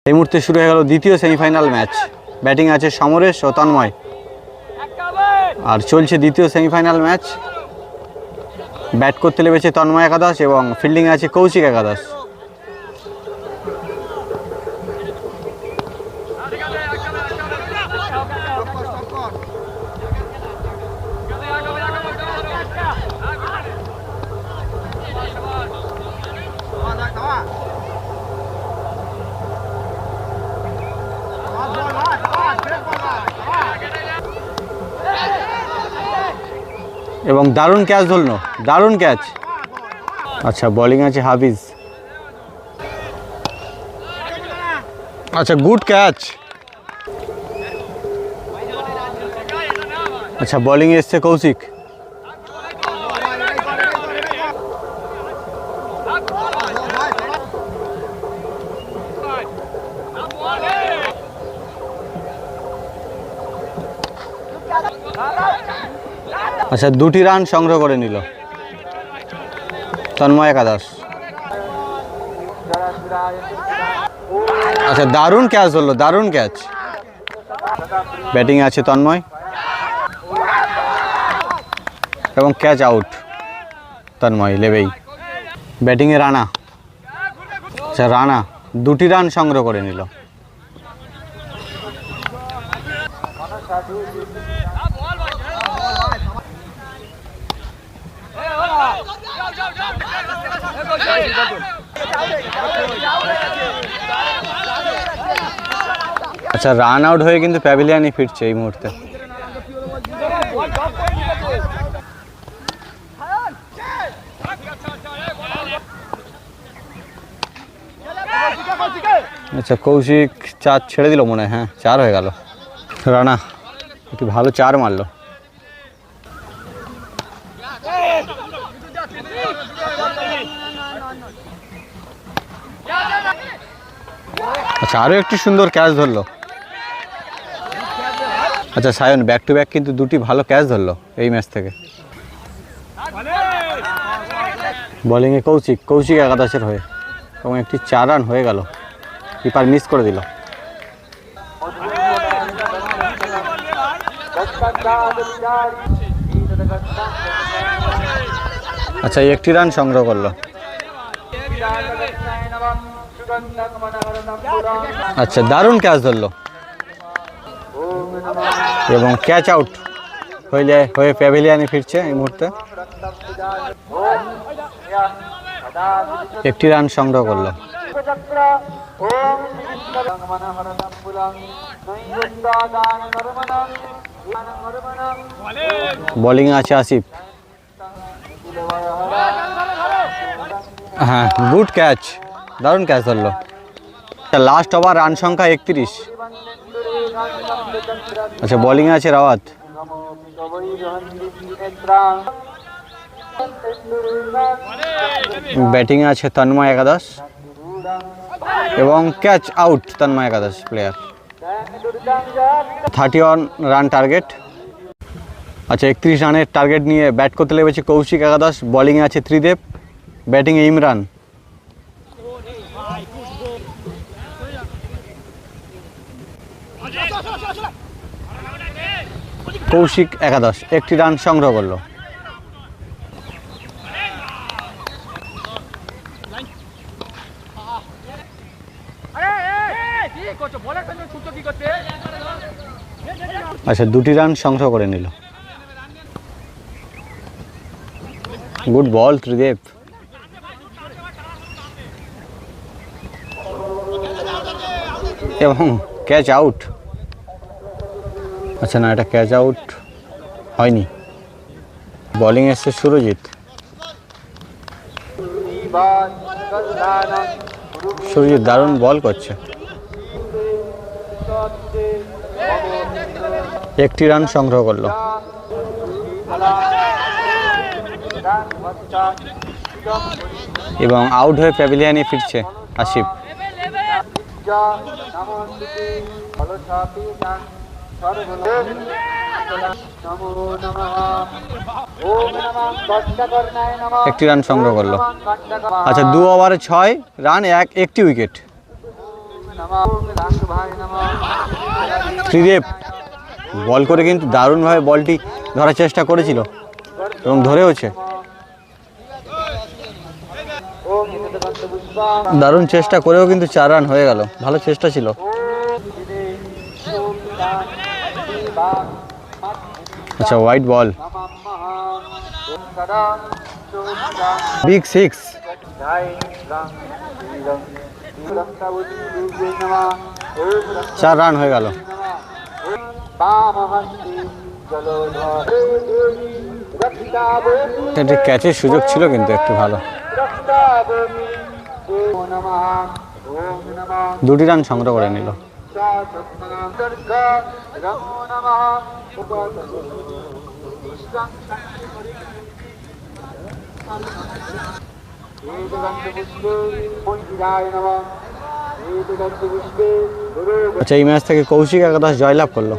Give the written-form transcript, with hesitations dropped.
এই মুহূর্তে শুরু হয়ে গেল দ্বিতীয় সেমিফাইনাল ম্যাচ। ব্যাটিং আছে সমরেশ ও তন্ময়, আর চলছে দ্বিতীয় সেমিফাইনাল ম্যাচ। ব্যাট করতে লেগেছে তন্ময় একাদশ এবং ফিল্ডিং আছে কৌশিক একাদশ। এবং দারুণ ক্যাচ ধরল, দারুণ ক্যাচ। আচ্ছা, বোলিং আছে হাফিজ। আচ্ছা, গুড ক্যাচ। আচ্ছা, বোলিং এসছে কৌশিক। আচ্ছা, 2টি রান সংগ্রহ করে নিল তন্ময় একাদশ। আচ্ছা, দারুণ ক্যাচ হলো, দারুণ ক্যাচ। ব্যাটিং আছে তন্ময় এবং ক্যাচ আউট। তন্ময় লেবেই। ব্যাটিংয়ে রানা। আচ্ছা, রানা 2টি রান সংগ্রহ করে নিল। আচ্ছা, রান আউট হয়ে কিন্তু প্যাভিলিয়নে ফিরছে এই মুহূর্তে। আচ্ছা, কৌশিক 4 ছেড়ে দিল মনে হয়। হ্যাঁ, 4 হয়ে গেল। রানা একটু ভালো 4 মারলো। আচ্ছা, আরও একটি সুন্দর ক্যাচ ধরলো। আচ্ছা, সায়ন ব্যাক টু ব্যাক কিন্তু 2টি ভালো ক্যাচ ধরলো এই ম্যাচ থেকে। বোলিংয়ে কৌশিক, কৌশিক একাদশের হয়ে, এবং একটি 4 রান হয়ে গেল। কিপার মিস করে দিল। আচ্ছা, 1টি রান সংগ্রহ করলো। আচ্ছা, দারুণ ক্যাচ ধরলো এবং ক্যাচ আউট হয়ে প্যাভিলিয়নে ফিরছে এই মুহূর্তে। 1টি রান সংগ্রহ করলো। বোলিং আছে আসিফ। হ্যাঁ, গুড ক্যাচ, দারুণ ক্যাচ ধরলো। লাস্ট ওভার, রান সংখ্যা 31। আচ্ছা, বোলিং আছে রাওয়াত। ব্যাটিং আছে তন্ময় একাদশ এবং ক্যাচ আউট তন্ময় একাদশ প্লেয়ার। 31 run target. আচ্ছা, 31 রানের টার্গেট নিয়ে ব্যাট করতে লেগেছে কৌশিক একাদশ। বোলিংয়ে আছে ত্রিদেব, ব্যাটিংয়ে ইমরান। কৌশিক একাদশ 1টি রান সংগ্রহ করলো। আচ্ছা, 2টি রান সংগ্রহ করে নিল। Good ball Tridev. এবং ক্যাচ আউট। আচ্ছা, না, এটা ক্যাচ আউট হয়নি। বোলিং এসছে সুরজিৎ। সুরজিৎ দারুণ বল করছে। 1টি রান সংগ্রহ করলো। এবং আউট হয়ে প্যাভিলিয়নে ফিরছে আসিফ। একটি রান সংগ্রহ করলো। আচ্ছা 2 ওভারে 6 রান, একটি উইকেট। ত্রিদেব বল করে কিন্তু দারুণভাবে বলটি ধরার চেষ্টা করেছিল এবং ধরেওছে। দারুণ চেষ্টা করেও কিন্তু 4 রান হয়ে গেল, ভালো চেষ্টা ছিল। আচ্ছা, হোয়াইট বল, বিগ 6। 4 রান হয়ে গেল। ক্যাচের সুযোগ ছিল কিন্তু একটু ভালো। 2টি রান সংগ্রহ করে নিল। আচ্ছা, এই ম্যাচ থেকে কৌশিক একাদশ জয়লাভ করলো।